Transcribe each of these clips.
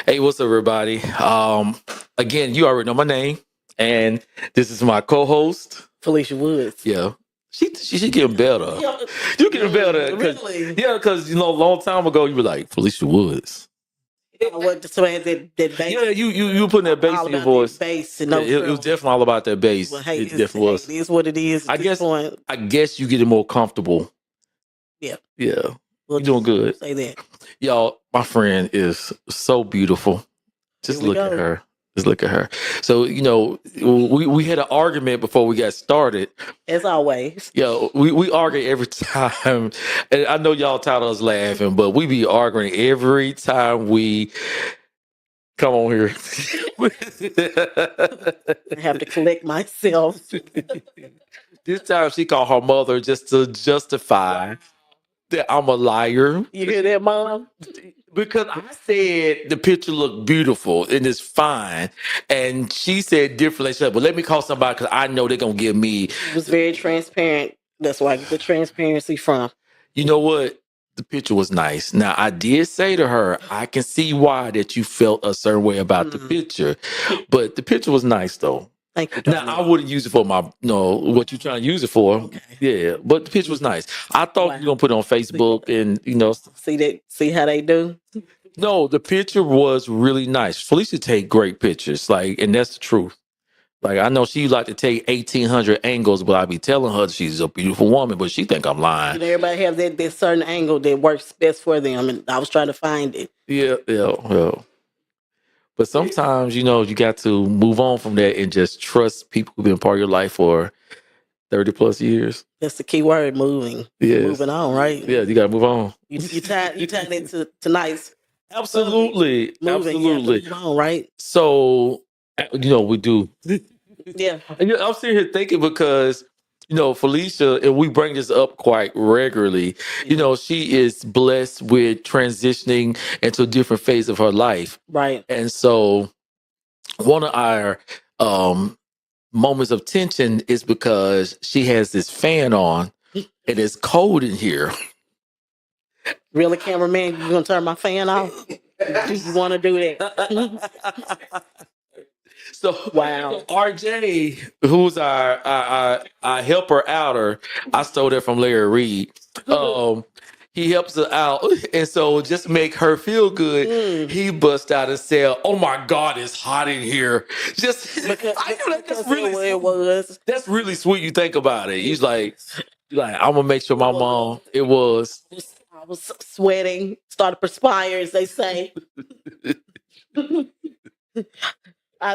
Hey, what's up, everybody? Again, you already know my name, and this is my co-host. Felicia Woods. Yeah, she getting better. Yeah, You getting better because really. a long time ago you were like Felicia Woods. I want to have that bass. Yeah, you putting that bass All in your about that voice. bass and Yeah, no it was trills. definitely all about that Well, bass. hey, It definitely it was. is what it is at I this guess point. I guess you getting more comfortable. Yeah, Yeah, we'll you doing just good, say that. y'all. My friend is so beautiful. Here Just we look at go. her. Just look at her. So, we had an argument before we got started. As always. We argue every time. And I know y'all tired of us laughing, but we be arguing every time we come on here. I have to collect myself. This time she called her mother just to justify that I'm a liar. You hear that, Mom? Because I said the picture looked beautiful and it's fine. And she said differently. She said, well, let me call somebody because I know they're going to give me. It was very transparent. That's where I get the transparency from. You know what? The picture was nice. Now, I did say to her, I can see why that you felt a certain way about the picture. But the picture was nice, though. Thank you, Now, darling. I wouldn't use it for my, no, what you trying to use it for. Okay. Yeah, but the picture was nice. I thought you were going to put it on Facebook and, See how they do? no, the picture was really nice. Felicia take great pictures, and that's the truth. Like I know she like to take 1,800 angles, but I be telling her she's a beautiful woman, but she think I'm lying. Everybody have that certain angle that works best for them, and I was trying to find it. Yeah. But sometimes, you got to move on from that and just trust people who've been part of your life for 30 plus years. That's the key word, moving. Yes. Moving on, right? Yeah, you got to move on. You tied into tonight's Absolutely. moving. Absolutely. Move on, right? So, we do. Yeah. And I'm sitting here thinking because, Felicia, and we bring this up quite regularly, she is blessed with transitioning into a different phase of her life. Right. And so one of our moments of tension is because she has this fan on and it's cold in here. Really, cameraman, you gonna turn my fan off? Do you want to do that? So wow, RJ, who's our helper outer, I stole that from Larry Reed. He helps her out, and so just to make her feel good, he busts out and said, "Oh my God, it's hot in here." Just that's really it was. That's really sweet. You think about it. He's like I'm gonna make sure my mom. It was. I was sweating, started perspire, as they say.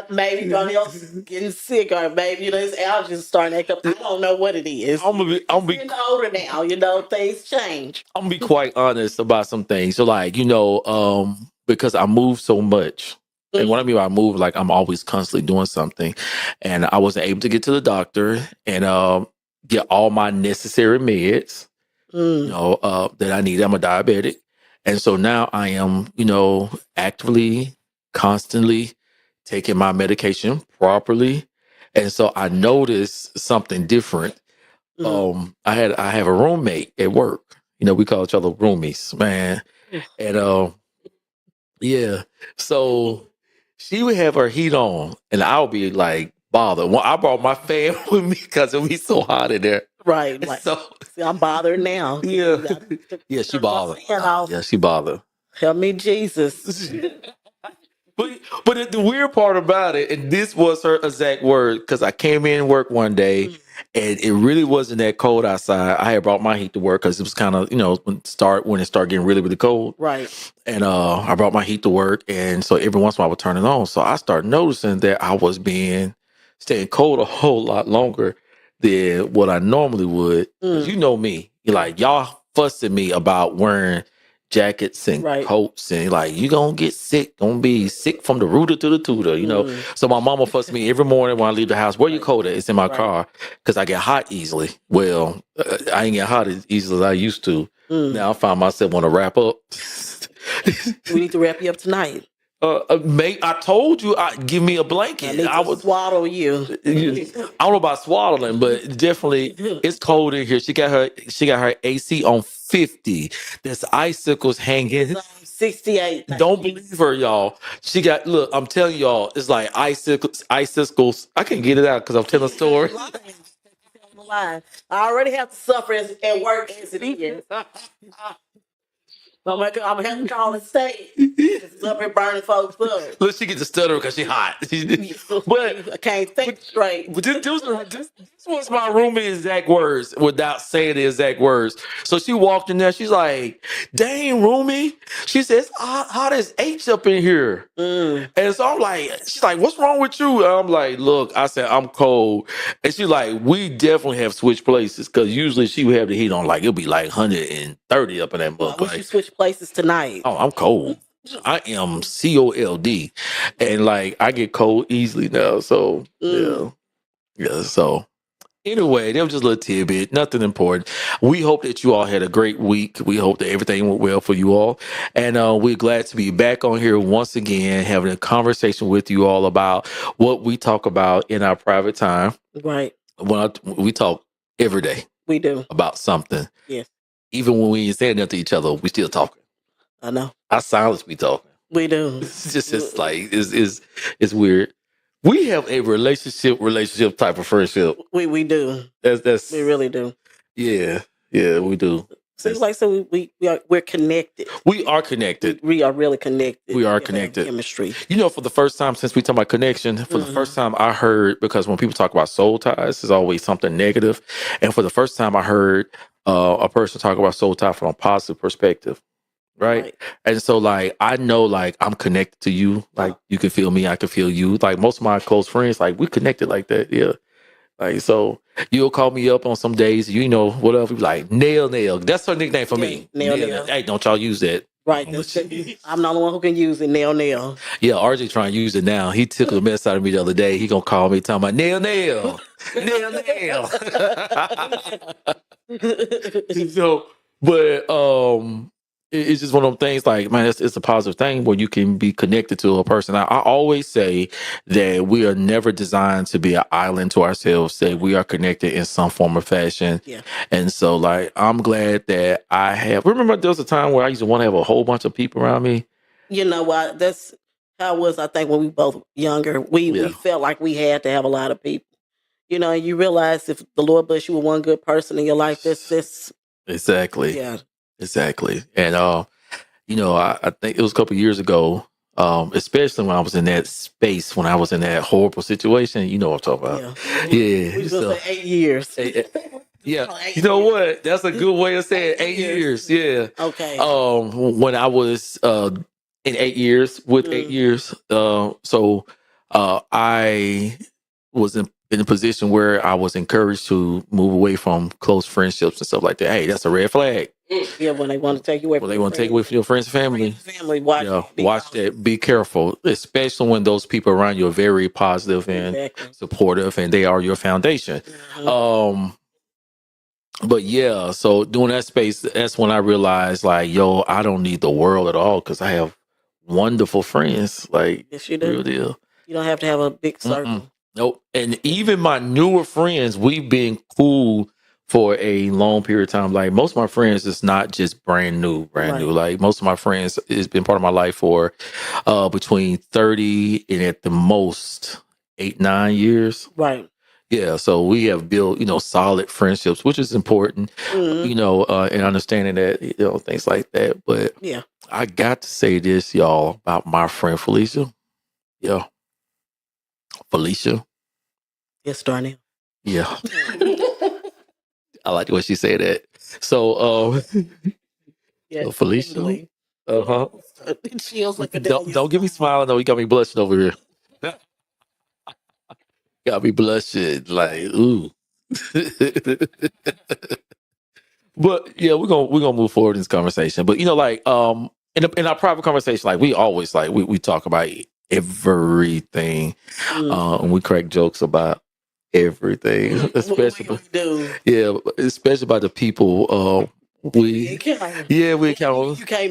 Maybe somebody else getting sick, or maybe his allergies starting to act up. I don't know what it is. I'm getting older now. Things change. I'm gonna be quite honest about some things. So, because I move so much, and what I mean by move, like I'm always constantly doing something, and I wasn't able to get to the doctor and get all my necessary meds, that I need. I'm a diabetic, and so now I am, actively, constantly taking my medication properly. And so I noticed something different. I have a roommate at work. We call each other roomies, man. And yeah. So she would have her heat on and I'll be like bothered. Well, I brought my fan with me because it be so hot in there. Right. Like, so see, I'm bothered now. Yeah. Yeah, she bothered. Yeah, she bothered. Help me, Jesus. But the weird part about it, and this was her exact word, because I came in work one day and it really wasn't that cold outside. I had brought my heat to work because it was kind of, when it started getting really, really cold. Right. And I brought my heat to work. And so every once in a while I would turn it on. So I started noticing that I was staying cold a whole lot longer than what I normally would. 'Cause you know me. You're like, y'all fuss at me about wearing jackets and coats and like you gonna get sick, gonna be sick from the rooter to the tutor, So my mama fussed me every morning when I leave the house. Where you coat at? It's in my car because I get hot easily. Well, I ain't get hot as easily as I used to. Now I find myself want to wrap up. We need to wrap you up tonight. Mate, I told you, give me a I blanket. need I to would. swaddle you. I don't know about swaddling, but definitely it's cold in here. She got her AC on 50. There's icicles hanging. 68. Don't believe her, y'all. She got look. I'm telling y'all, it's like icicles. Icicles. I can't get it out because I'm telling a story. I already have to suffer at work as it is. I'm gonna have to call and stay. It's up here burning folks up. Look, she gets to stutter because she hot. But I can't think straight. But this was my roommate's exact words without saying the exact words. So she walked in there. She's like, "Dang, roomie." She says, "Hot as H up in here." And so I'm like, she's like, "What's wrong with you?" And I'm like, "Look," I said, "I'm cold." And she's like, "We definitely have switched places because usually she would have the heat on. Like it'll be like 130 up in that Well, mug." we should switch places tonight. Oh, I'm cold. I am COLD, and like I get cold easily now. So yeah. So anyway, that was just a little tidbit, nothing important. We hope that you all had a great week. We hope that everything went well for you all, and we're glad to be back on here once again, having a conversation with you all about what we talk about in our private time. Right. We talk every day. We do about something. Yes. Even when we ain't saying nothing to each other, we still talking. I know. Our silence be talking. We do. It's just like it's weird. We have a relationship type of friendship. We do. That's we really do. Yeah, we do. So we're connected. We are connected. We are really connected. We are connected. Chemistry. You know, for the first time since we talk about connection, for the first time I heard, because when people talk about soul ties, it's always something negative. And for the first time I heard a person talk about soul tie from a positive perspective. Right? And so like I know like I'm connected to you. Like you can feel me, I can feel you. Like most of my close friends, like we connected like that. Yeah. Like so you'll call me up on some days, you know, whatever, like Nail. That's her nickname for me. Nail. Hey, don't y'all use that. Right. I'm not the one who can use it. Nail. Yeah, RJ trying to use it now. He took a mess out of me the other day. He gonna call me talking about Nail. So but it's just one of them things like, man, it's a positive thing where you can be connected to a person. I always say that we are never designed to be an island to ourselves, that we are connected in some form or fashion. Yeah. And so like, I'm glad that remember there was a time where I used to want to have a whole bunch of people around me. You know what? That's how it was, I think, when we both younger. We felt like we had to have a lot of people. You know, and you realize if the Lord bless you with one good person in your life, this Exactly. Yeah. Exactly. And you know, I think it was a couple of years ago, especially when I was in that space, when I was in that horrible situation, you know what I'm talking about. Yeah. We just say 8 years. Yeah. You know what? That's a good way of saying 8 years. Yeah. Okay. When I was in 8 years, with 8 years, so I was in a position where I was encouraged to move away from close friendships and stuff like that. Hey, that's a red flag. Yeah, when they want to take you away from your friends and family. Watch that. Be careful, especially when those people around you are very positive and supportive, and they are your foundation. But yeah, so during that space, that's when I realized, like, yo, I don't need the world at all because I have wonderful friends. Like, yes, you do. Real deal. You don't have to have a big circle. Nope. And even my newer friends, we've been cool for a long period of time. Like most of my friends, it's not just brand new. Like most of my friends, it's been part of my life for between 30 and at the most 8-9 years. Right. Yeah. So we have built, solid friendships, which is important, and understanding that, things like that. But yeah, I got to say this, y'all, about my friend Felicia. Yeah. Felicia. Yes, Darnell. Yeah. I like the way she said that. So, so Felicia. Don't get me smiling though. You got me blushing over here. Got me blushing like ooh. But yeah, we're gonna move forward in this conversation. But in our private conversation, like we always we talk about everything, and we crack jokes about everything, especially especially about the people We You can't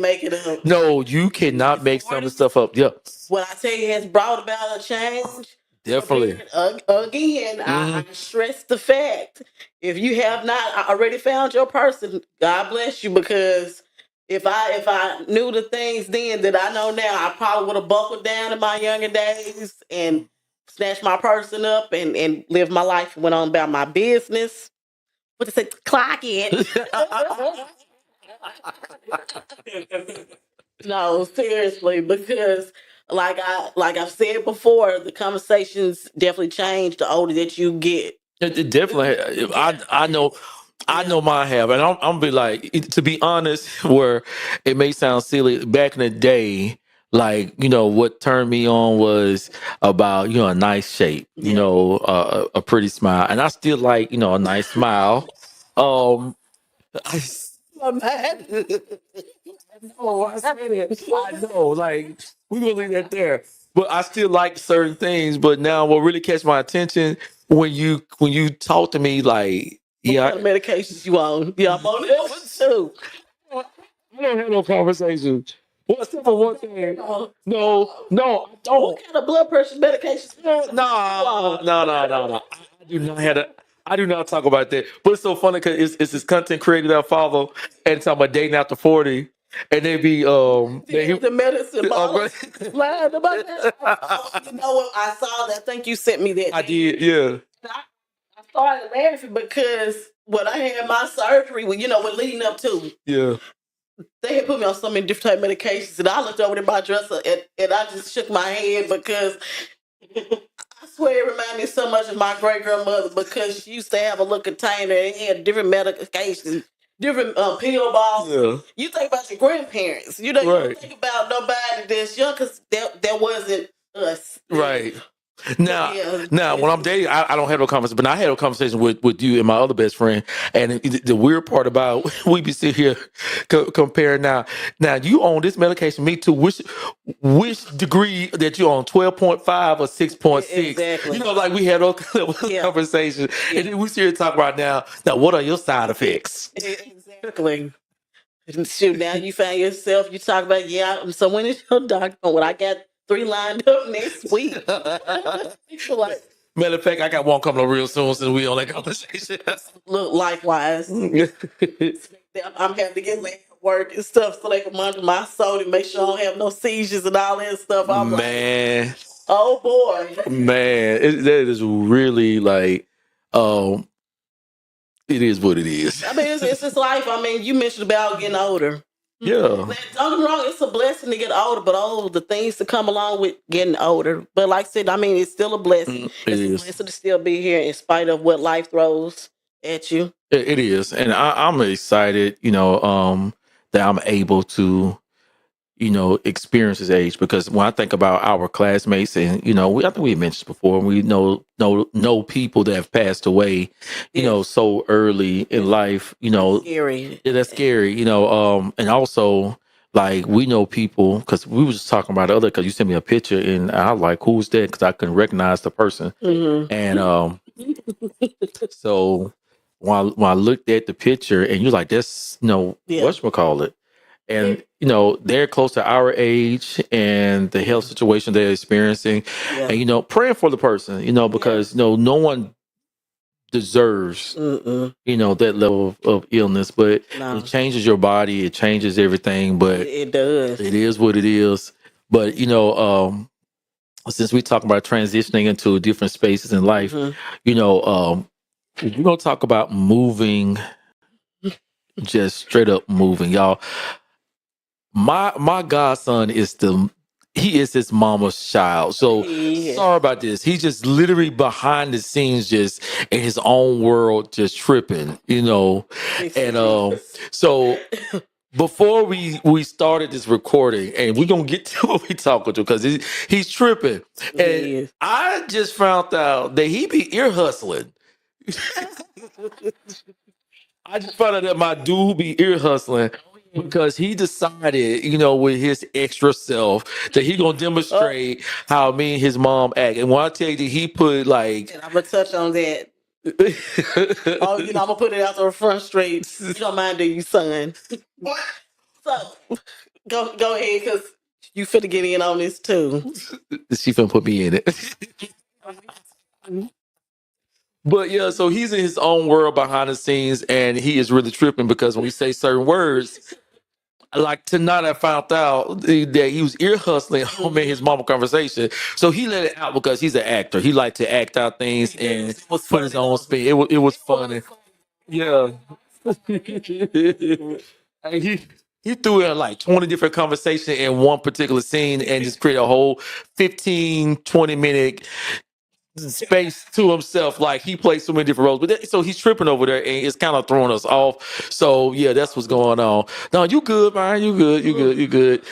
make it up. No, you cannot make some of the stuff up. Yeah. What I tell you has brought about a change. Definitely. Again, I stress the fact, if you have not already found your person, God bless you, because if I knew the things then that I know now, I probably would have buckled down in my younger days and snatched my person up and lived my life and went on about my business. What they say, clock it. No, seriously, because I've said before, the conversations definitely change the older that you get. It definitely. I know. I know mine have, and I'm be like, to be honest, where it may sound silly, back in the day, like, what turned me on was about, a nice shape, a pretty smile, and I still like, a nice smile. I, Oh, I said it. I know, like, we're gonna leave that there. But I still like certain things. But now, what really catch my attention when you talk to me, like, what kind of medications you on? Yeah, I'm on that one too. I don't have no conversations. What's up for one thing? No, I don't. What kind of blood pressure medications? No. I do not have that. I do not talk about that. But it's so funny because it's this content creator that I follow and talking about dating after 40. And they be the medicine lying about that. You know what? I saw that. I think you sent me that. I did, yeah. I started laughing because when I had my surgery, when we're leading up to, yeah, they had put me on so many different type medications, and I looked over at my dresser and I just shook my head because I swear it reminded me so much of my great grandmother, because she used to have a little container and it had different medications, different pill balls. Yeah. You think about your grandparents. You don't think about nobody that's young, because that wasn't us. Right. Now, when I'm dating, I don't have no conversation, but I had a conversation with you and my other best friend. And the weird part about we be sitting here comparing now. Now you on this medication, me too. Which degree that you on? 12.5 or 6.6? Exactly. Like we had a conversation, and then we sit here talk about now. Now, what are your side effects? Exactly. Shoot, now you find yourself. You talk about so when is your doctor? When I got 3 lined up next week. Matter of fact, I got one coming up real soon since we on that conversation. Look, likewise. I'm having to get late at work and stuff so they can monitor my soul and make sure I don't have no seizures and all that stuff. I'm like, oh boy. Man, that is really like, it is what it is. I mean, it's just life. I mean, you mentioned about getting older. Yeah. Don't get me wrong, it's a blessing to get older, but the things to come along with getting older. But like I said, I mean, it's still a blessing. It's a blessing to still be here in spite of what life throws at you. It is. And I'm excited, that I'm able to, experience this age, because when I think about our classmates and, I think we mentioned before, we know people that have passed away, so early in life, That's scary. Yeah, that's scary, and also like we know people, because we were just talking about the other, because you sent me a picture and I was like, who's that? Because I couldn't recognize the person. Mm-hmm. And so when I looked at the picture and you're like, that's, whatchamacallit? And, they're close to our age and the health situation they're experiencing. Yeah. And, praying for the person, because, no one deserves, that level of illness. But it changes your body. It changes everything. But it does. It is what it is. But, since we talk about transitioning into different spaces in life, we're going to talk about moving, just straight up moving, y'all. My godson is his mama's child. So sorry about this. He's just literally behind the scenes, just in his own world, just tripping, And so before we started this recording, and we're gonna get to what we talking to, because he's tripping. And I just found out that he be ear hustling. I just found out that my dude be ear hustling, because he decided, with his extra self, that he gonna demonstrate how me and his mom act. And when I tell you that he put like, and I'm gonna touch on that. Oh, I'm gonna put it out there front straight. You don't mind, do you, son? So go ahead, cause you finna get in on this too. She finna put me in it. But yeah, so he's in his own world behind the scenes, and he is really tripping because when we say certain words, like tonight I found out that he was ear hustling home in his mama conversation. So he let it out because he's an actor. He liked to act out things and put his own spin. It was funny. Yeah. And he threw in like 20 different conversations in one particular scene and just created a whole 15-20 minute space to himself. Like he plays so many different roles, so he's tripping over there and it's kind of throwing us off. So yeah, that's what's going on. No, you good, man. You good.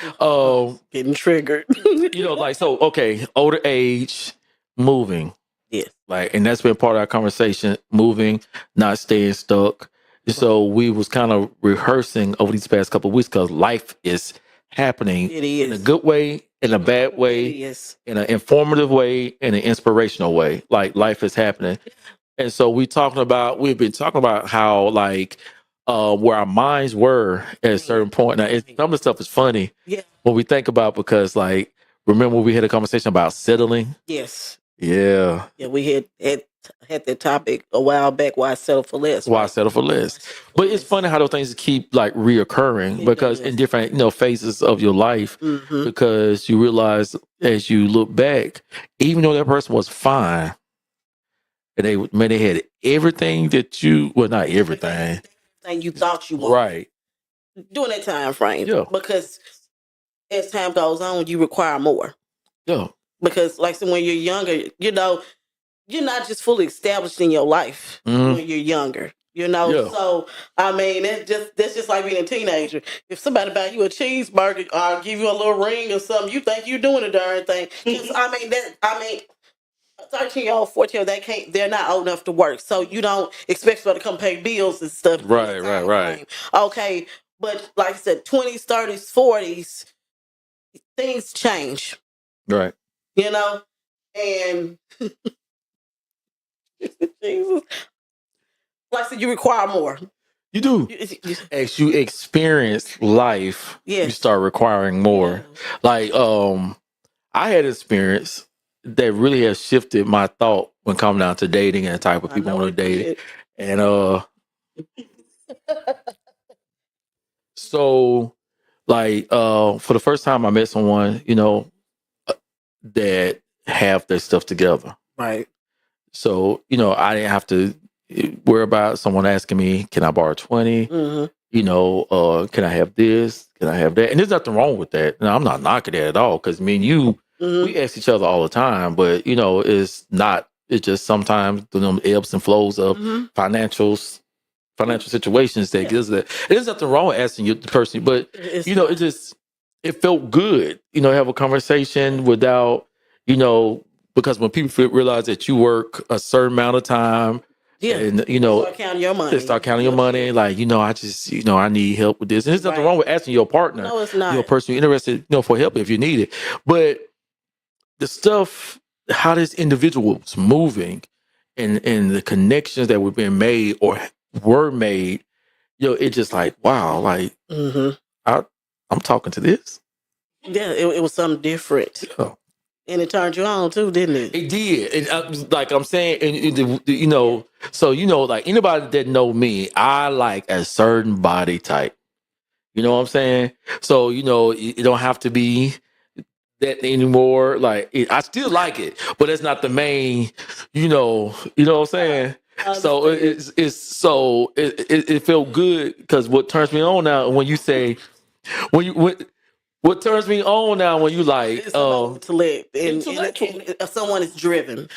Getting triggered. Like, so okay, older age, moving. Yes. Like, and that's been part of our conversation, moving, not staying stuck. So we was kind of rehearsing over these past couple of weeks because life is happening It is. in a good way, in a bad way, It is. in an informative way, in an inspirational way. Like life is happening. And so we've been talking about how like where our minds were at a certain point. Now some of the stuff is funny when we think about, because like, remember we had a conversation about settling? Yes. Yeah. Yeah, we had that topic a while back. Why settle for less? Why settle for less? But it's funny how those things keep like reoccurring because in different phases of your life, because you realize as you look back, even though that person was fine, and they had everything that not everything, and you thought you wanted, right? During that time frame, Yeah. Because as time goes on, you require more. Yeah. Because like, so when you're younger, you're not just fully established in your life when you're younger. So I mean, that's just like being a teenager. If somebody buy you a cheeseburger or give you a little ring or something, you think you're doing a darn thing. 'Cause, I mean, 13-year-old, 14-year-old, they're not old enough to work, so you don't expect them to come pay bills and stuff. Right. Okay, but like I said, 20s, 30s, 40s, things change. Right. And Jesus. Like I said, you require more. You do. As you experience life, you start requiring more. Like, I had experience that really has shifted my thought when coming down to dating and the type of people I want to date. And so like for the first time I met someone, that have their stuff together. Right. So, I didn't have to worry about someone asking me, can I borrow 20? Can I have this? Can I have that? And there's nothing wrong with that. Now, I'm not knocking it at all, because you, we ask each other all the time, but it's just sometimes the ebbs and flows of financial situations that gives that. There's nothing wrong with asking the person, but it felt good, have a conversation without, because when people realize that you work a certain amount of time, and start counting your money. They start counting your money. Like, I just, I need help with this. And there's nothing wrong with asking your partner, no, it's not. Your person you're interested, for help if you need it. But the stuff, how this individual was moving, and the connections that were being made or were made, it's just like, wow, like I'm talking to this. Yeah, it was something different. Yeah. And it turned you on too, didn't it? It did. And like I'm saying, and so like anybody that know me, I like a certain body type. You know what I'm saying? So it don't have to be that anymore. Like I still like it, but it's not the main. You know what I'm saying? So it felt good, because what turns me on now when you say what turns me on now when you like intellect and someone is driven,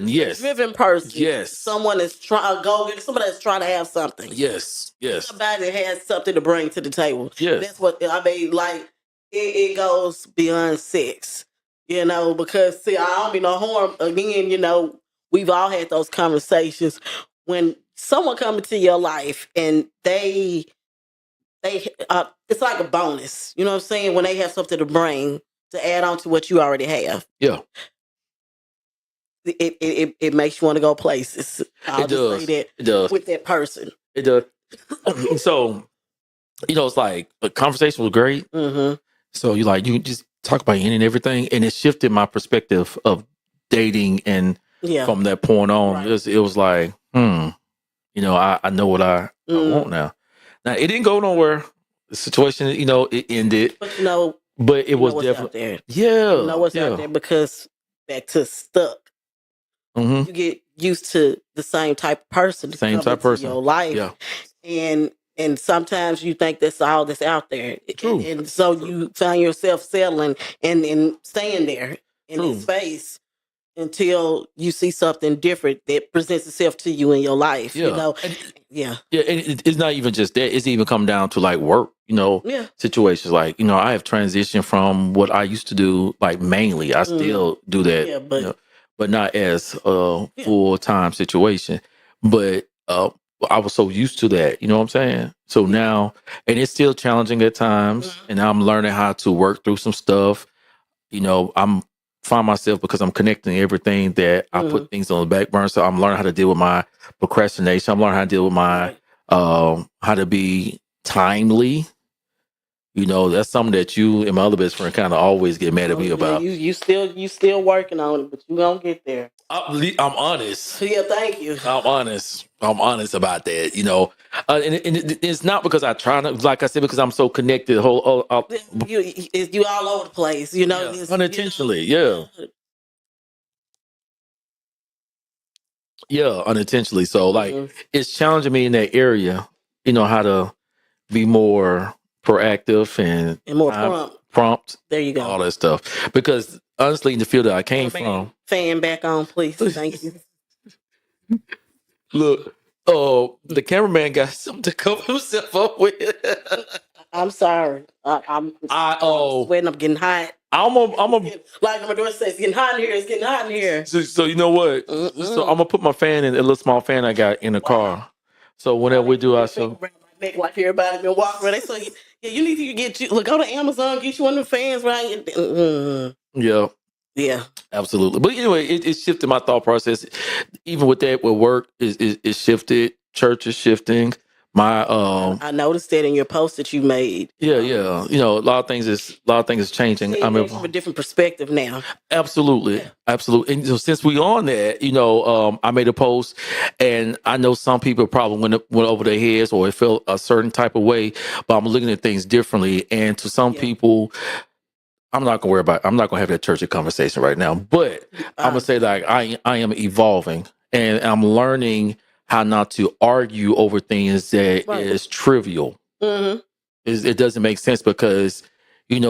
yes, driven person, yes, someone is trying to go get somebody that's trying to have something, yes, somebody that has something to bring to the table. Yes, that's what I mean. Like it goes beyond sex, because see, I don't be no harm again. We've all had those conversations when someone comes into your life and they it's like a bonus. You know what I'm saying? When they have something to bring to add on to what you already have. Yeah. it makes you want to go places. I'll It just does. say that It does. with that person. It does. So, it's like the conversation was great. Mm-hmm. So you just talk about any and everything, and it shifted my perspective of dating, and from that point on, Right. it was like, I know what I want now. Now it didn't go nowhere. The situation, it ended. But it was definitely there. Yeah. You know what's out there, because back to stuck. Mm-hmm. You get used to the same type of person, your life, and sometimes you think that's all that's out there. True. And so you find yourself settling and staying there in that space until you see something different that presents itself to you in your life. Yeah. And it's not even just that. It's even come down to like work, situations. Like, I have transitioned from what I used to do, like mainly. I still do that, but not as a full-time situation. But I was so used to that, you know what I'm saying? So now, and it's still challenging at times, and I'm learning how to work through some stuff. I'm find myself, because I'm connecting everything, that I put things on the back burner. So I'm learning how to deal with my procrastination. I'm learning how to deal with my how to be timely. That's something that you and my other best friend kind of always get mad at me about. You still working on it, but you gonna get there. I'm honest. Yeah, thank you. I'm honest about that. And it's not because I try to, like I said, because I'm so connected. You all over the place. Unintentionally, yeah. Yeah, unintentionally. So like, it's challenging me in that area. How to be more proactive and more prompt. There you go. All that stuff. Because honestly, in the field that I came from, fan back on, please. Thank you. Look, the cameraman got something to cover himself up with. I'm sorry. I'm sweating. I'm getting hot. Like my daughter says, it's getting hot in here. It's getting hot in here. So you know what? So I'm gonna put my fan in, a little small fan I got in the car. So whenever we do our show, like everybody been walking around, they say, you need to go to Amazon, get you one of the fans, right? Yeah, absolutely. But anyway, it shifted my thought process. Even with that, with work, it shifted. Church is shifting. I noticed that in your post that you made. Yeah. A lot of things is changing. I'm from a different perspective now. Absolutely. And since we on that, I made a post, and I know some people probably went over their heads, or it felt a certain type of way, but I'm looking at things differently. And to some people, I'm not gonna have that churchy conversation right now, but I'm gonna say that I am evolving, and I'm learning how not to argue over things that is trivial. Mm-hmm. It doesn't make sense, because,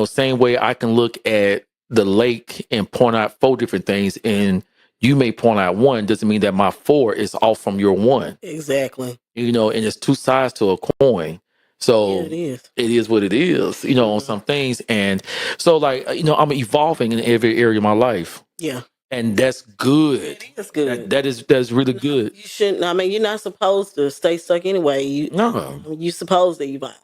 same way I can look at the lake and point out 4 different things, and you may point out one, doesn't mean that my 4 is off from your 1. Exactly. And it's 2 sides to a coin. So it is what it is, on some things. And so, like, I'm evolving in every area of my life. Yeah. And that's good. That's good. That's really good. You shouldn't. I mean, you're not supposed to stay stuck anyway. You're supposed to evolve.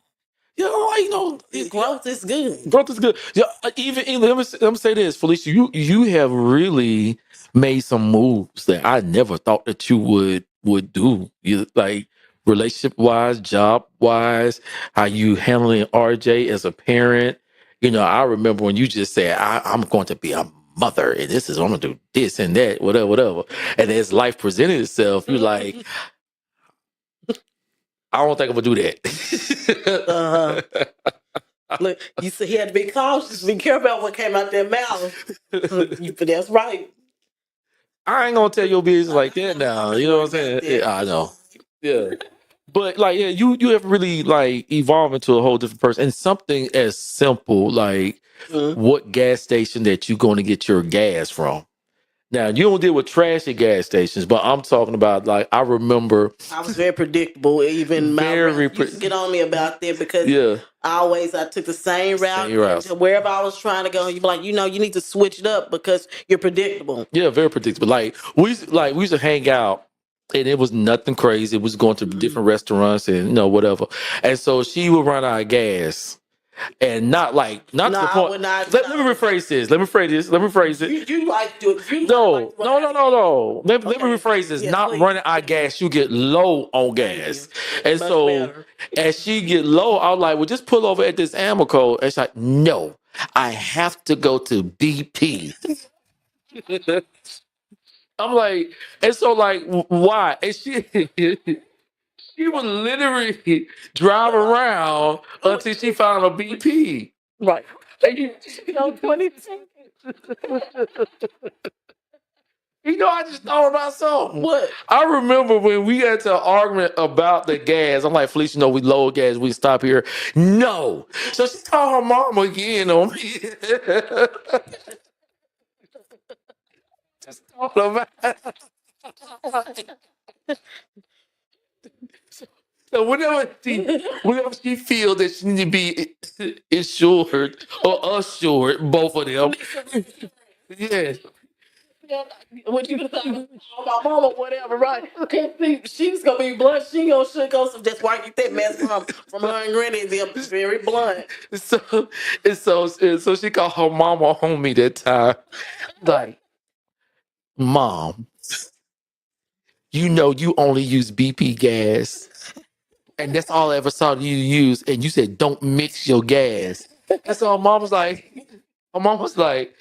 Growth is good. Growth is good. Yeah, even let me say this, Felicia. You have really made some moves that I never thought that you would do. You, like, relationship wise, job wise, how you handling RJ as a parent. I remember when you just said, I'm going to be a mother, and I'm gonna do this and that, whatever. And as life presented itself, you're like, I don't think I'm gonna do that. Look, you said he had to be cautious, be careful about what came out their mouth. But that's right. I ain't gonna tell your business like that now. You know what I'm saying? Yeah, I know. Yeah. But like, you have really like evolved into a whole different person. And something as simple like what gas station that you going to get your gas from. Now, you don't deal with trashy gas stations, but I'm talking about, like, I remember I was very predictable. Even my used to get on me about that, because I took the same route to wherever I was trying to go. You'd be like, you need to switch it up because you're predictable. Yeah, very predictable. Like we used to hang out, and it was nothing crazy. It was going to different restaurants and whatever. And so she would run out of gas, and not to No, the I point. would not. Let me rephrase this. Let me rephrase it. You like to. You No, like to run no, out no, of no, gas. no. Let me Okay. rephrase this. Yes, Not please. running out of gas, you get low on Thank gas. you. And Much so better. as she get low, I was like, well, just pull over at this Amoco. And she's like, no, I have to go to BP. I'm like, and so like, why? And she she would literally drive around until she found a BP. Right. And you, No, 20. you know, I just thought about something. What? I remember when we got to an argument about the gas. I'm like, Felicia, no, we lower gas. We stop here. No. So she called her mama again on me. Just talking about. So whenever she feels that she need to be insured or assured, both of them. Yes. What you my mama, whatever, right? Can't think she's gonna be blunt. She gonna shook us. That's why I get that mess from her and Granny. They're very blunt. So she called her mama on me that time. Like, Mom, you know you only use BP gas. And that's all I ever saw you use. And you said, don't mix your gas. And so her mom was like,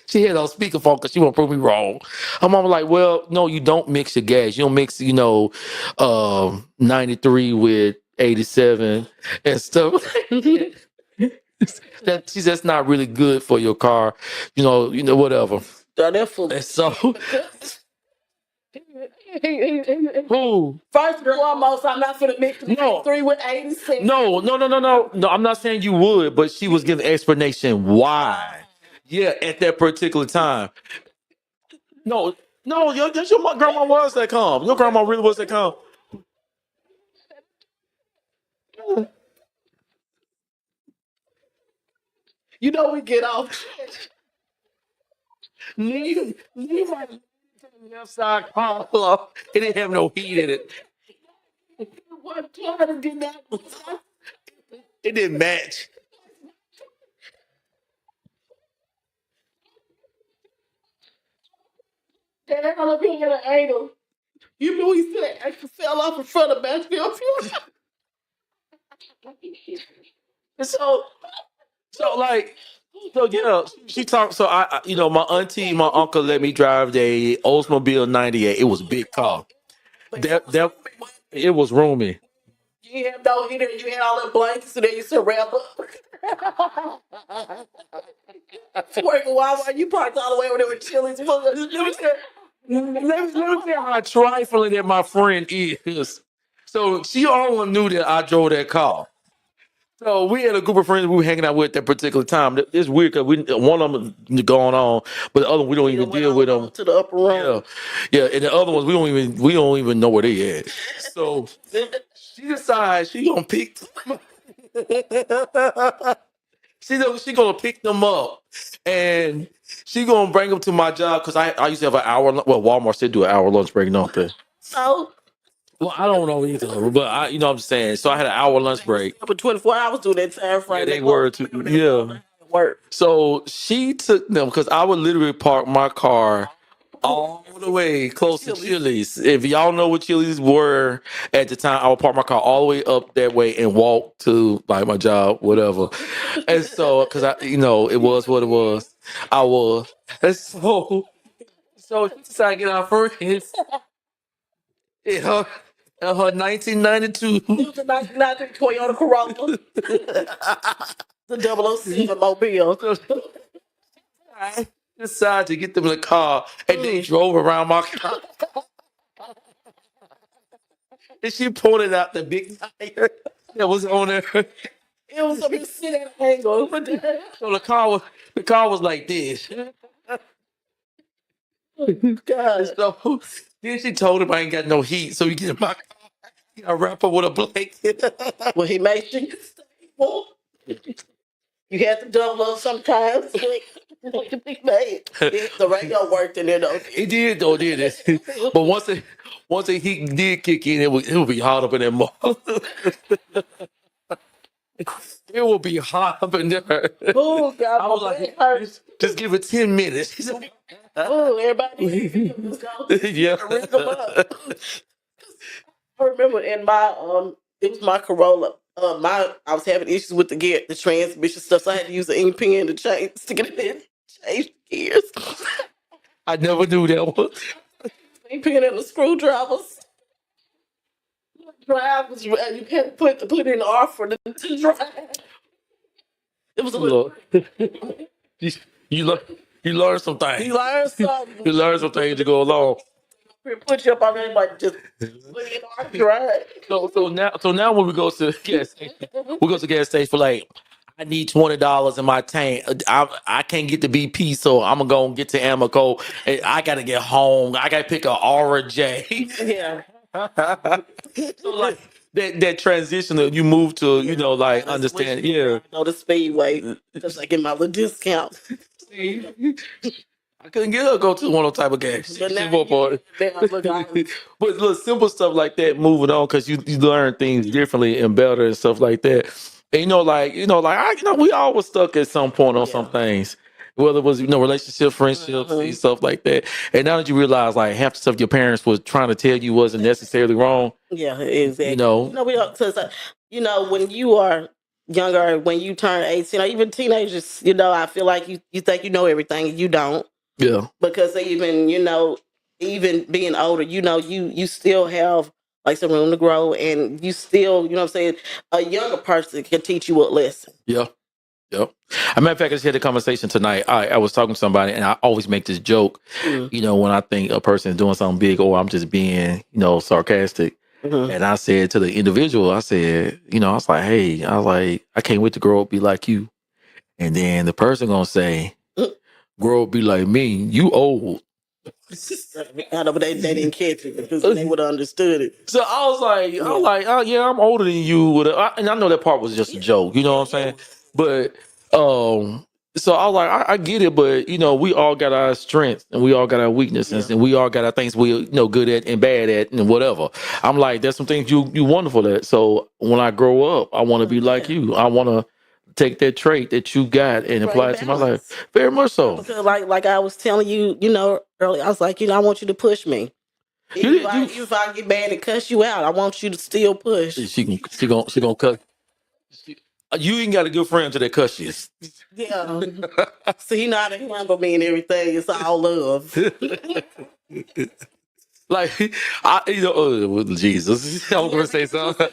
she had on speakerphone because she want to prove me wrong. Her mom was like, well, no, you don't mix your gas. You don't mix, 93 with 87 and stuff. That she's that's not really good for your car, whatever. They're full. And so who? First and foremost, I'm not gonna mix No. 3 with 86. No. I'm not saying you would, but she was giving explanation why. Yeah, at that particular time. No, your grandma was that calm. Your grandma really was that calm. You know we get off. Leave my left side collar. It didn't have no heat in it. One time did not. It didn't match. And I'm looking at an angle. You know he said I fell off in front of Battlefield Fusion. And so yeah, she talked. So my auntie, my uncle let me drive the Oldsmobile 98. It was a big car. That it was roomy. You have no heater. You had all the blankets, and then you said wrap up. Working while you parked all the way over there with Chili's. Let me tell you how trifling that my friend is. So she all knew that I drove that car. So we had a group of friends we were hanging out with at that particular time. It's weird because one of them going on, but the other one, we don't even deal with them. To the upper room. Yeah, and the other ones we don't even know where they at. So she decides she gonna pick. She gonna pick them up, and she gonna bring them to my job because I used to have an hour. Well, Walmart still do an hour lunch break, don't they? So. Well, I don't know either, but you know what I'm saying. So I had an hour lunch break. For 24 hours through that time frame. Yeah, they were too. Yeah. Work. So she took them because I would literally park my car all the way close to Chili's. If y'all know what Chili's were at the time, I would park my car all the way up that way and walk to like my job, whatever. And so, because it was what it was. I was. And so she decided to get out first. Her 1992. It was a 1993 Toyota Corolla. The 007 Mobile. I decided to get them in the car and they drove around my car. And she pointed out the big tire that was on there. It was a big sit at angle. So the car was like this. God. So then she told him I ain't got no heat, so you get in my car. I wrap her with a blanket. Well, he made sure you stable. You had to double up sometimes. The radio worked in there though. It did though, did it? But once the heat did kick in, it would be hot up in that mall. It it will be hot up in there. Oh God, I was my like, back hurts. just give it 10 minutes. Oh, everybody, let's go. Yeah. Ring them up. I remember in my it was my Corolla. I was having issues with the transmission stuff, so I had to use an ink pen to stick it in, change the gears. I never knew that one. Ink pen and the screwdrivers. Drivers, you had to put in R for the to drive. It was a little. you learn you learn some things. You learn something. You learn some things to go along. Put you up on there, like just put in R drive. So now when we go to gas station, we go to gas station for like, I need $20 in my tank. I can't get the BP, so I'm gonna go and get to Amoco. And I gotta get home. I gotta pick a Aura J. Yeah. So like that transition that you move to, you know, like That's understand. when Yeah. know the Speedway because I get my little discount. I couldn't get her to go to one of those type of gas. But now But look, simple stuff like that, moving on, because you learn things differently and better and stuff like that. And we all was stuck at some point on some things, whether it was relationship, friendships, and stuff like that. And now that you realize like half the stuff your parents was trying to tell you wasn't necessarily wrong. Yeah, exactly. We don't. So, when you are younger, when you turn 18, or even teenagers, I feel like you think you know everything, and you don't. Yeah. Because even being older, you still have like some room to grow, and you still, what I'm saying, a younger person can teach you a lesson. Yeah. Yep. As a matter of fact, I just had a conversation tonight. I was talking to somebody, and I always make this joke, when I think a person is doing something big, or I'm just being, sarcastic. Mm-hmm. And I said to the individual, I said, I was like, hey, I can't wait to grow up, be like you. And then the person gonna say, grow up, be like me. You old. I know, but they didn't catch it because they would have understood it. So I was like, oh yeah, I'm older than you. And I know that part was just a joke. You know what I'm saying? But so I was like, I get it, but we all got our strengths and we all got our weaknesses and we all got our things we good at and bad at and whatever. I'm like, there's some things you wonderful at. So when I grow up, I want to be like you. I want to take that trait that you got and apply it to my life. Very much so. Because like I was telling you, earlier, I was like, I want you to push me. If I get mad and cuss you out, I want you to still push. She gonna cuss. You ain't got a good friend to that cuss you. Yeah. So he know how to handle me and everything. It's all love. Like Jesus. I was gonna say something.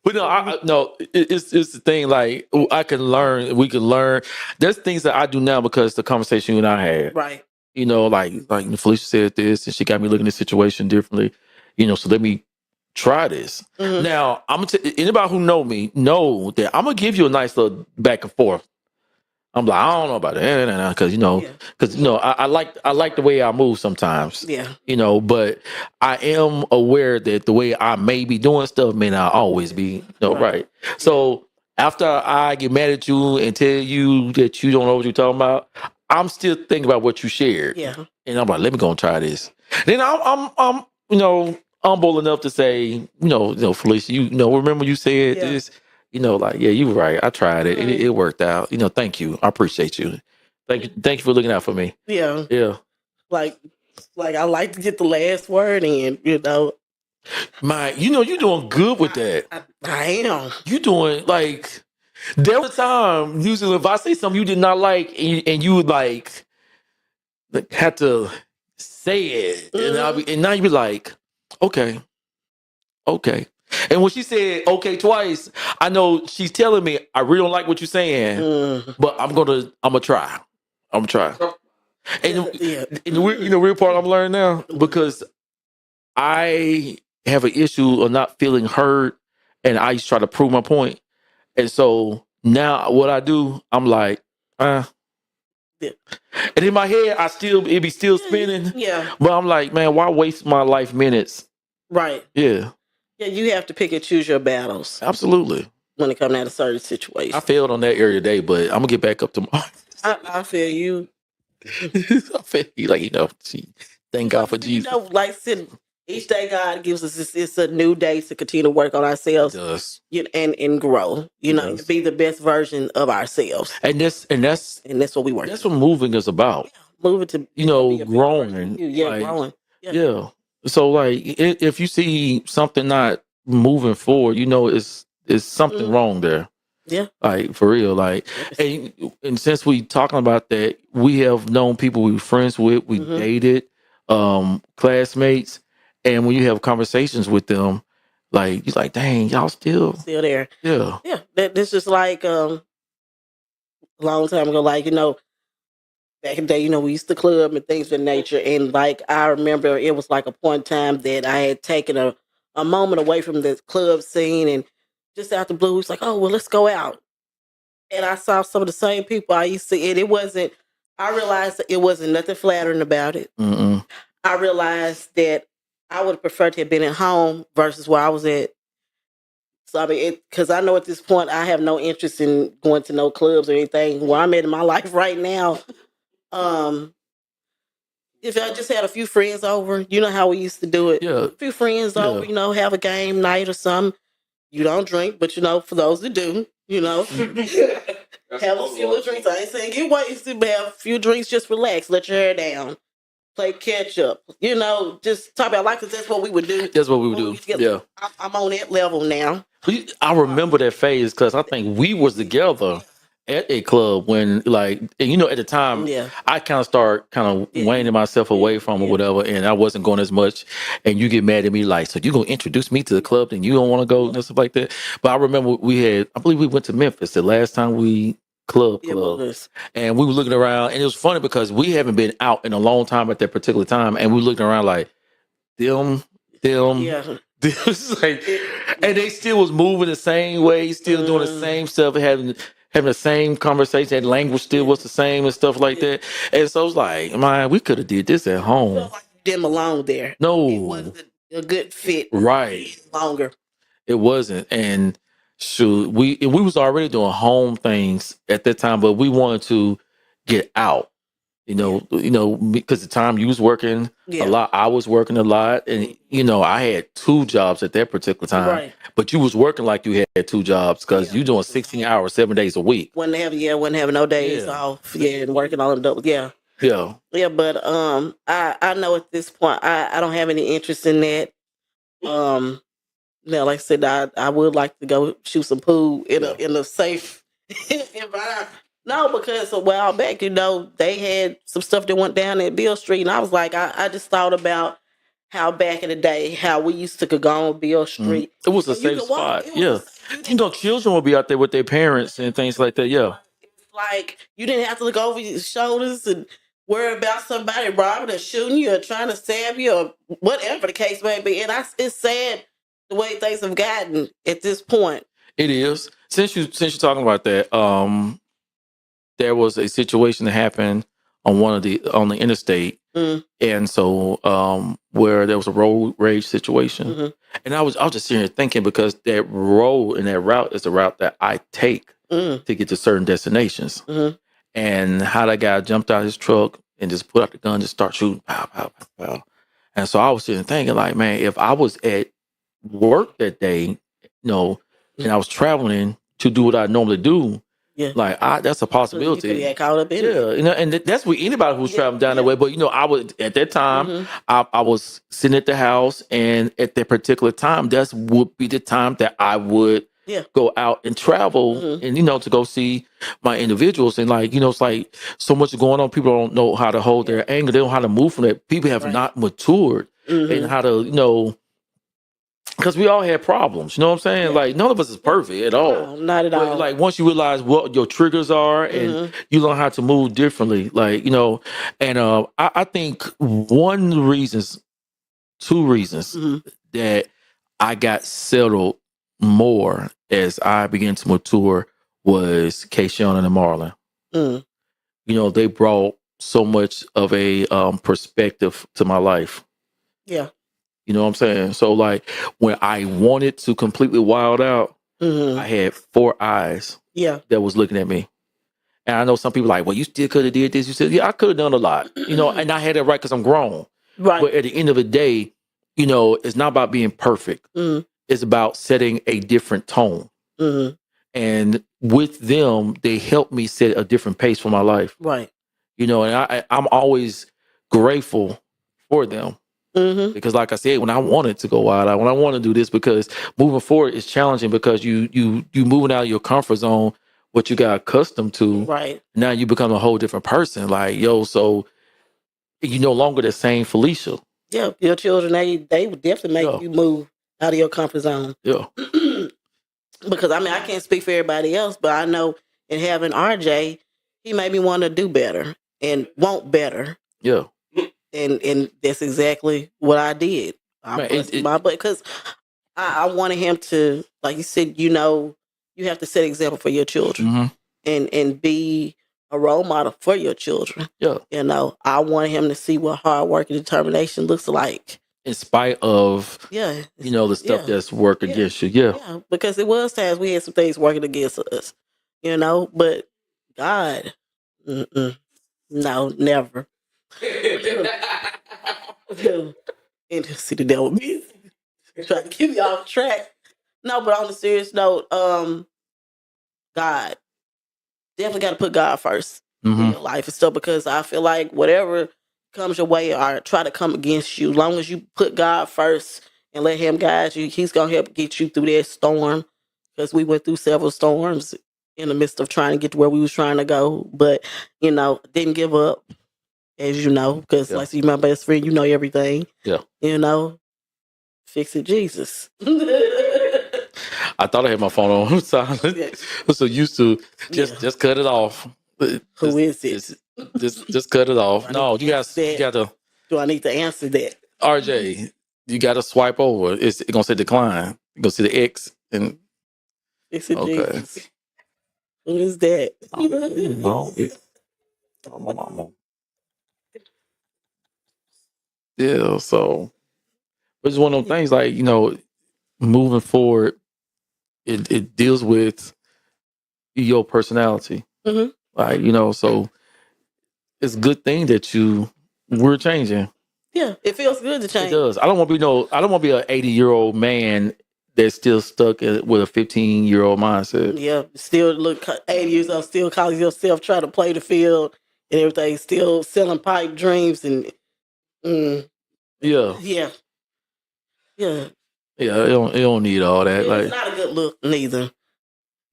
But no, it's the thing. Like we can learn. There's things that I do now because the conversation you and I had. Right. Like Felicia said this, and she got me looking at the situation differently. So let me try this. Mm-hmm. Now I'm gonna anybody who know me know that I'm gonna give you a nice little back and forth. I'm like, I don't know about that, because I like the way I move sometimes. Yeah. But I am aware that the way I may be doing stuff may not always be right. So after I get mad at you and tell you that you don't know what you're talking about, I'm still thinking about what you shared. Yeah. And I'm like, let me go and try this. Then I'm humble enough to say, Felicia, remember you said this. You were right. I tried it. It worked out. Thank you. I appreciate you. Thank you for looking out for me. Yeah. Yeah. Like I like to get the last word in, you're doing good with that. I am. You doing like, there was a time, usually if I say something you did not like and you would like had to say it. Mm-hmm. And now you be like, okay. And when she said okay twice, I know she's telling me I really don't like what you're saying, but I'm gonna try. I'm gonna try. And the real part I'm learning now, because I have an issue of not feeling heard, and I used to try to prove my point. And so now what I do, I'm like, And in my head, it be still spinning. Yeah. But I'm like, man, why waste my life minutes? Right. Yeah. Yeah, you have to pick and choose your battles. Absolutely. When it comes down to certain situations. I failed on that area today, but I'm gonna get back up tomorrow. I feel you. I feel you, thank God for Jesus. Each day God gives us, it's a new day to continue to work on ourselves. It does. And grow, and be the best version of ourselves. And that's what we work. That's what moving is about. Moving to growing. Growing. Yeah. So like if you see something not moving forward, it's something wrong there. Yeah. Like for real. Like and since we talking about that, we have known people we were friends with, we dated, classmates, and when you have conversations with them, like you're like, dang, y'all still there. Yeah. Yeah. This is like a long time ago, like, back in the day, we used to club and things of that nature. And like, I remember it was like a point in time that I had taken a moment away from the club scene, and just out the blue, it's like, oh, well, let's go out. And I saw some of the same people I used to, and I realized that it wasn't nothing flattering about it. Mm-mm. I realized that I would have preferred to have been at home versus where I was at. So I mean, because I know at this point I have no interest in going to no clubs or anything. Where I'm at in my life right now, if I just had a few friends over, you know how we used to do it. Yeah. A few friends over, have a game night or something. You don't drink, but for those that do, have a few drinks. I ain't saying get wasted, but have a few drinks, just relax, let your hair down, play catch up. Just talk about life, because that's what we would do. That's what we would do. Yeah. I'm on that level now. I remember that phase because I think we was together at a club when, like, and at the time, I kind of start waning myself away from or whatever, and I wasn't going as much. And you get mad at me like, so you gonna introduce me to the club and you don't want to go and stuff like that. But I remember I believe we went to Memphis the last time we club, and we were looking around, and it was funny because we haven't been out in a long time at that particular time, and we were looking around like them. Yeah. Like, and they still was moving the same way, still doing the same stuff, having the same conversation. That language still was the same and stuff like that. And so I was like, man, we could have did this at home. Like you didn't belong there. No, it wasn't a good fit. Right, longer. It wasn't, and shoot, we was already doing home things at that time, but we wanted to get out. Because the time you was working a lot, I was working a lot, and I had 2 jobs at that particular time. Right. But you was working like you had 2 jobs because you doing 16 hours, 7 days a week. Wasn't having no days off. Yeah, and working all them double. Yeah. Yeah. Yeah, but I know at this point I don't have any interest in that. Like I said, I would like to go shoot some pool in a safe environment. No, because a while back, they had some stuff that went down at Beale Street, and I was like, I just thought about how back in the day, how we used to go on Beale Street. It was a safe spot. Children would be out there with their parents and things like that. Yeah. It's like you didn't have to look over your shoulders and worry about somebody robbing or shooting you or trying to stab you or whatever the case may be. And it's sad the way things have gotten at this point. It is. Since you're talking about that, there was a situation that happened on the interstate, and so where there was a road rage situation, and I was just sitting here thinking, because that road and that route is the route that I take to get to certain destinations, and how that guy jumped out of his truck and just put out the gun, just start shooting, pow, pow, pow, pow. And so I was sitting thinking, like, man, if I was at work that day, and I was traveling to do what I normally do. Yeah, like that's a possibility. You could get caught up in it. And that's with anybody who's traveling down that way. But I would at that time, I was sitting at the house, and at that particular time, that would be the time that I would go out and travel, and to go see my individuals. And it's like so much going on. People don't know how to hold their anger. They don't know how to move from that. People have not matured and how to because we all had problems, you know what I'm saying? Yeah. Like, none of us is perfect at all. No, not at all. Like, once you realize what your triggers are and you learn how to move differently, and I think 2 reasons that I got settled more as I began to mature was Kayshawn and Marlon. They brought so much of a perspective to my life. Yeah. You know what I'm saying? So, like, when I wanted to completely wild out, I had 4 eyes that was looking at me. And I know some people like, well, you still could have did this. You said, yeah, I could have done a lot. And I had it right because I'm grown. Right. But at the end of the day, it's not about being perfect. It's about setting a different tone. And with them, they helped me set a different pace for my life. Right. And I'm always grateful for them. Because like I said, when I wanted to go out, when I want to do this, because moving forward is challenging because you moving out of your comfort zone, what you got accustomed to. Right. Now you become a whole different person. Like, so you no longer the same Felicia. Yeah, your children, they would definitely make you move out of your comfort zone. Yeah. Because I can't speak for everybody else, but I know in having RJ, he made me want to do better and want better. Yeah. And that's exactly what I did. I busted my butt because I wanted him to, like you said, you have to set an example for your children and be a role model for your children. Yeah. I wanted him to see what hard work and determination looks like. In spite of, the stuff that's work against you. Yeah. Yeah, because it was times we had some things working against us, but God, no, never. And see the devil me trying to keep you off track. No, but on a serious note, God, definitely got to put God first in your life and stuff, because I feel like whatever comes your way or try to come against you, as long as you put God first and let him guide you, he's going to help get you through that storm, because we went through several storms in the midst of trying to get to where we was trying to go, but didn't give up, as you know, because like you're my best friend, you know everything. Fix it, Jesus. I thought I had my phone on silent. I'm so used to just cut it off. Who is it? Just cut it off. No, you got to. Do I need to answer that? RJ, you got to swipe over. It's gonna say decline. You're gonna see the X and. Fix it, Jesus. Who is that? Yeah, so it's one of those things, like, moving forward, it deals with your personality. Like, so it's a good thing that we're changing. Yeah, it feels good to change. It does. I don't want to be an 80-year-old man that's still stuck with a 15-year-old mindset. Yeah, still look 80 years old, still calling yourself, trying to play the field and everything, still selling pipe dreams and yeah. It don't need all that. It's not a good look neither.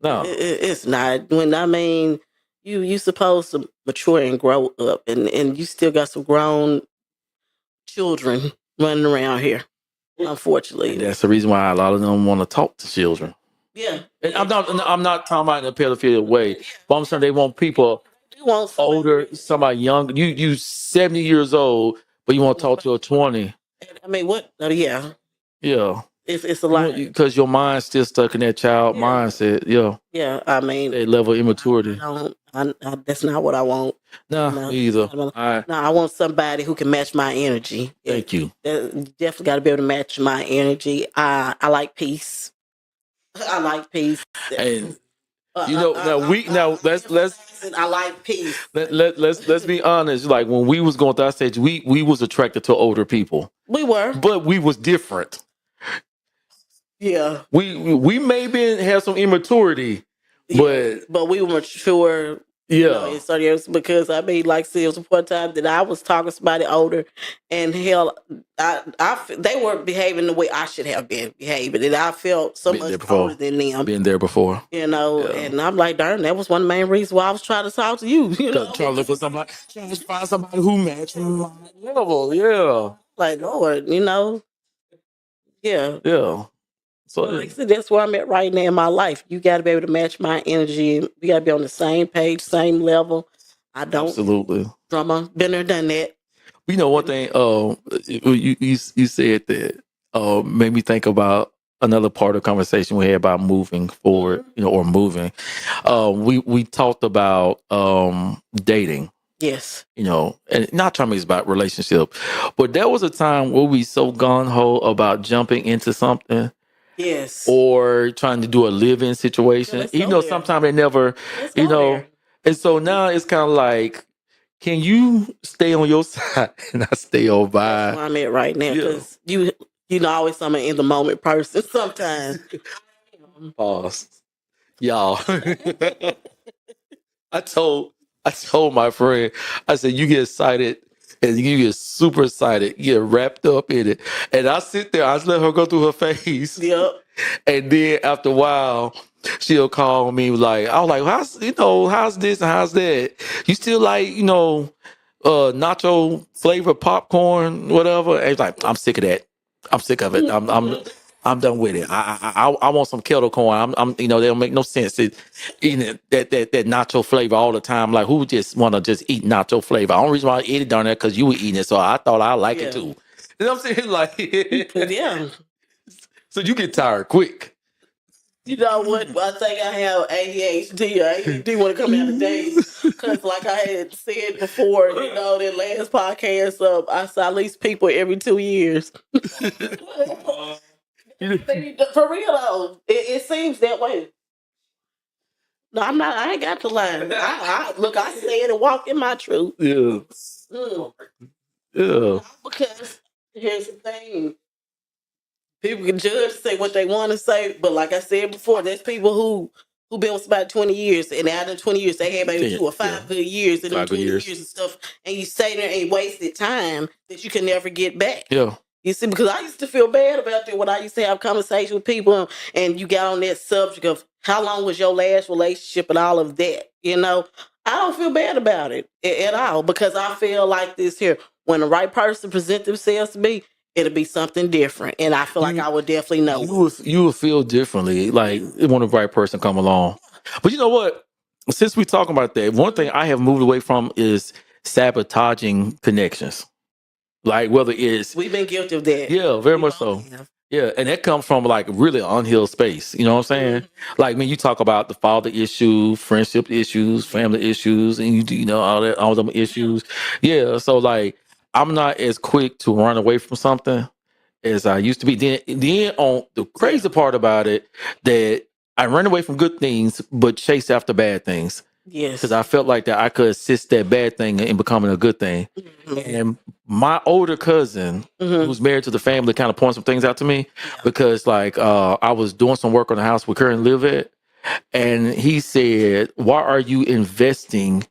No, it's not. You supposed to mature and grow up, and you still got some grown children running around here. Unfortunately, and that's the reason why a lot of them want to talk to children. Yeah, and I'm not talking about in a pedophilia way, but I'm saying they want people older, somebody young. You 70 years old, but you want to talk to a 20. What? Yeah. It's a lot, because your mind's still stuck in that child mindset. Yeah, a level of immaturity. That's not what I want. No, either. I want somebody who can match my energy. Thank you. Definitely got to be able to match my energy. I like peace. I like peace. And let's I like peace. Let's be honest. Like, when we was going through that stage, we was attracted to older people. We were, but we was different. Yeah, we maybe have some immaturity, but we were mature. In certain areas, because like, see, it was one time that I was talking to somebody older, and hell, they weren't behaving the way I should have been behaving, and I felt so much older than them. Been there before, and I'm like, darn, that was one of the main reasons why I was trying to talk to you. Trying to look for somebody, trying to find somebody who matched my level. Yeah, like, Lord, yeah. So like I said, that's where I'm at right now in my life. You got to be able to match my energy. We got to be on the same page, same level. I don't. Absolutely. Drama. Been there, done that. One thing. You said that made me think about another part of the conversation we had about moving forward. Or moving. We talked about dating. Yes. And not trying to make it about relationship, but there was a time where we so gung-ho about jumping into something. Yes. Or trying to do a live-in situation. Even though sometimes they never, And so now it's kind of like, can you stay on your side and I stay on by? That's where I'm at right now. Because always I'm an in the moment person sometimes. Pause. Y'all. I told my friend, I said, you get excited and you get super excited, you get wrapped up in it. And I sit there, I just let her go through her face. Yep. And then after a while, she'll call me like, I was like, how's this and how's that? You still like, nacho flavor popcorn, whatever? And it's like, I'm sick of that. I'm sick of it. I'm done with it. I want some kettle corn. they don't make no sense eating that nacho flavor all the time. Like, who just want to just eat nacho flavor? The only reason why I ate it down there because you were eating it, so I thought I like it too. You know what I'm saying? Like, yeah. So you get tired quick. You know what? I think I have ADHD or ADD when it comes out of days. Because like I had said before, that last podcast, I saw at least people every 2 years. For real though, it seems that way. No, I'm not. I ain't got to lie. I stand and walk in my truth. Yeah. Yeah. Because here's the thing. People can judge, say what they want to say, but like I said before, there's people who been with about 20 years, and out of 20 years, they had maybe 2 or 5 good years, and 20 years and stuff, and you say there ain't wasted time that you can never get back. Yeah. You see, because I used to feel bad about that when I used to have conversations with people, and you got on that subject of how long was your last relationship and all of that. I don't feel bad about it at all, because I feel like this here, when the right person present themselves to me, it'll be something different, and I feel like I would definitely know. You would feel differently, like when the right person come along. But you know what? Since we talking about that, one thing I have moved away from is sabotaging connections. Like whether it's we've been guilty of that. Yeah, very much so. Yeah, and that comes from like really unhealed space. You know what I'm saying? Mm-hmm. Like when you talk about the father issue, friendship issues, family issues, and you know all them issues. Yeah, so like I'm not as quick to run away from something as I used to be. Then on the crazy part about it, that I ran away from good things but chased after bad things. Yes. Because I felt like that I could assist that bad thing in becoming a good thing. Mm-hmm. And my older cousin, who's married to the family, kind of pointed some things out to me because like I was doing some work on the house we currently live at. And he said, why are you investing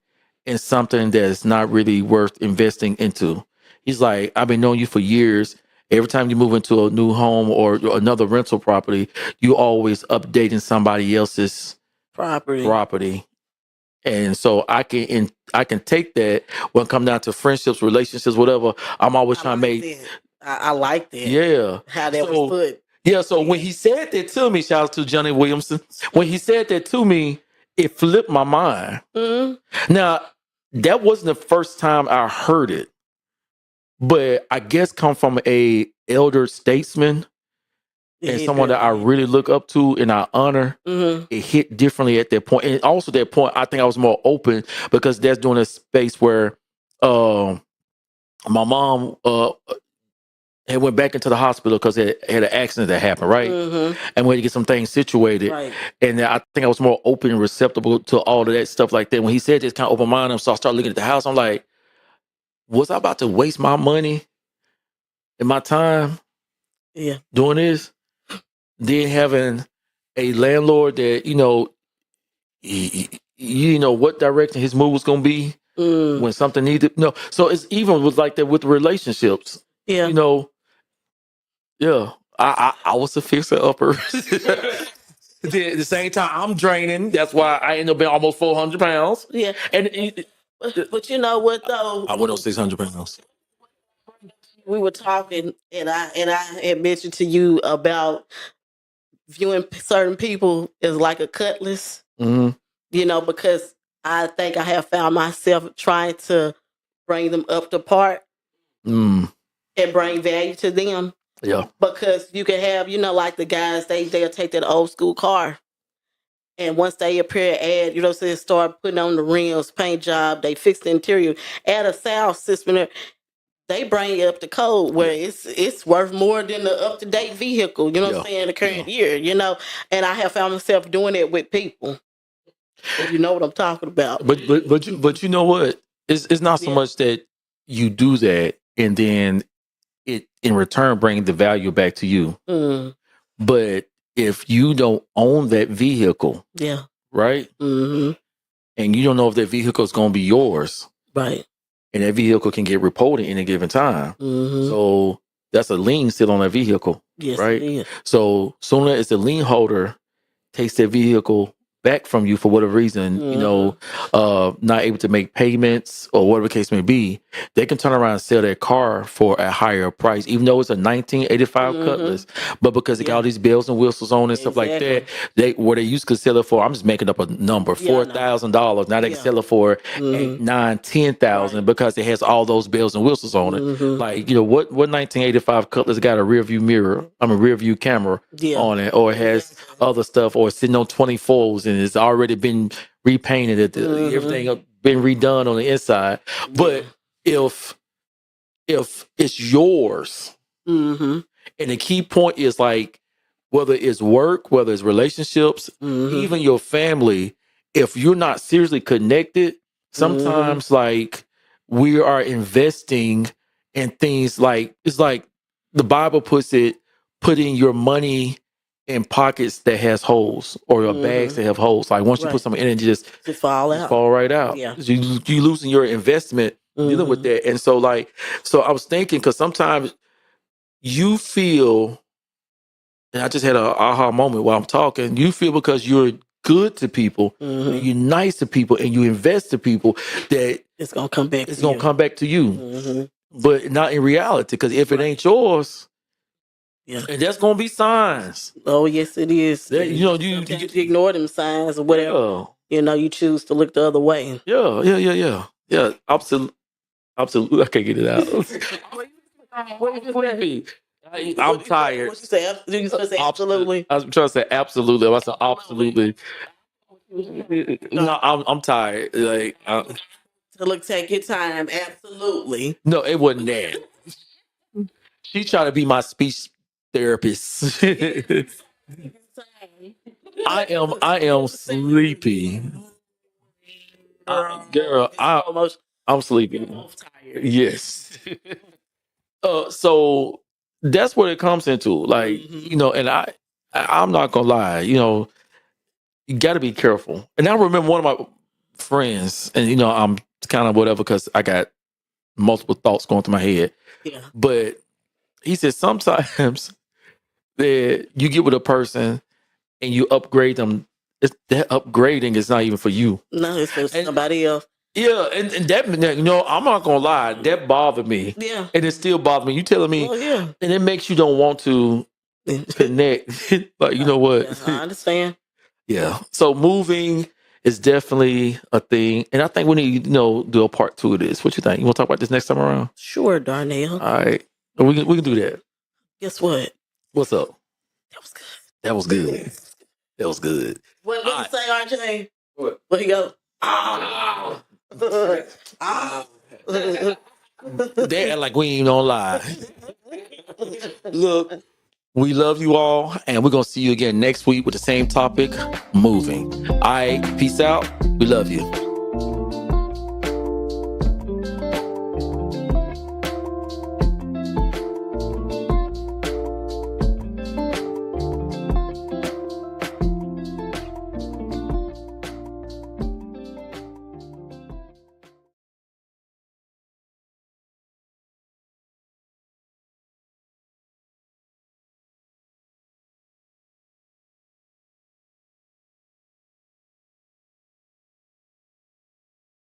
in something that's not really worth investing into? He's like, I've been knowing you for years. Every time you move into a new home or another rental property, you always updating somebody else's property. And so I can take that when it comes down to friendships, relationships, whatever. I'm always trying to make. I like that. Yeah, how that was put. Yeah, so when he said that to me, shout out to Johnny Williamson. When he said that to me, it flipped my mind. Mm-hmm. Now, that wasn't the first time I heard it, but I guess come from a elder statesman. And someone that I really look up to and I honor, it hit differently at that point. And also that point, I think I was more open because that's during a space where my mom had went back into the hospital because it had an accident that happened, right? And we had to get some things situated. Right. And I think I was more open and receptive to all of that stuff like that. When he said this, kind of opened my mind up. So I started looking at the house. I'm like, was I about to waste my money and my time doing this? Then having a landlord that, you know what direction his move was going to be when something needed. No, so it's even was like that with relationships. Yeah. I was a fixer upper. At the same time, I'm draining. That's why I ended up being almost 400 pounds. Yeah. But you know what though? I went on 600 pounds. We were talking and I had mentioned to you about viewing certain people as like a cutlass, because I think I have found myself trying to bring them up to par and bring value to them. Yeah. Because you can have, like the guys, they'll take that old school car. And once they appear at, start putting on the rims, paint job, they fix the interior, add a sound system there. They bring it up to code where it's worth more than the up-to-date vehicle, what I'm saying, the current year, and I have found myself doing it with people. You know what I'm talking about. But you know what? It's not so much that you do that and then it in return bring the value back to you. But if you don't own that vehicle, right? And you don't know if that vehicle is going to be yours, right? And that vehicle can get reported in a given time. So that's a lien still on that vehicle, right? So sooner as the lien holder takes that vehicle back from you for whatever reason, you know, not able to make payments or whatever the case may be, they can turn around and sell their car for a higher price, even though it's a 1985 Cutlass. But because it got all these bells and whistles on and stuff like that, where they used to sell it for, I'm just making up a number, $4,000. Now they can sell it for $8,000, $9,000, $10,000 because it has all those bells and whistles on it. Like, you know, what 1985 Cutlass got a rear view camera on it, or it has other stuff, or it's sitting on 24s and it's already been repainted, everything been redone on the inside. But if it's yours, and the key point is like, whether it's work, whether it's relationships, even your family, if you're not seriously connected, sometimes like we are investing in things like, it's like the Bible puts it, putting your money in pockets that has holes, or your bags that have holes. Like once you put something in it, just fall right out. You losing your investment dealing with that. And so like, so I was thinking, because sometimes you feel, and I just had an aha moment while I'm talking, you feel because you're good to people, you're nice to people, and you invest to people, that it's gonna come back. It's gonna come back to you, but not in reality. Because if it ain't yours, and that's gonna be signs. Oh yes, it is. That, you know, you ignore them signs or whatever. You know, you choose to look the other way. Yeah. Absolutely. I can't get it out. I'm tired. What you say? You supposed to say absolutely? I was trying to say absolutely. I said absolutely. No, I'm tired. Like, take your time. Absolutely. No, it wasn't that. She tried to be my speech therapist. I am sleepy. Girl, I'm sleepy. Yes. So that's what it comes into. Like, you know, and I'm not gonna lie, you know, you gotta be careful. And I remember one of my friends, and you know, I'm kind of whatever because I got multiple thoughts going through my head. But he said sometimes that you get with a person and you upgrade them, that upgrading is not even for you. No, it's for somebody else. Yeah, and that, you know, I'm not gonna lie, that bothered me. Yeah. And it still bothers me. You telling me, and it makes you don't want to connect. Like, you know what? I understand. Yeah. So moving is definitely a thing. And I think we need to, you know, do a part 2 of this. What you think? You want to talk about this next time around? Sure, Darnell. All right. We can do that. Guess what? What's up? That was good. That was good. What you say, RJ? What he go? They act like we ain't gonna lie. Look, we love you all, and we're gonna see you again next week with the same topic, moving. All right, peace out. We love you.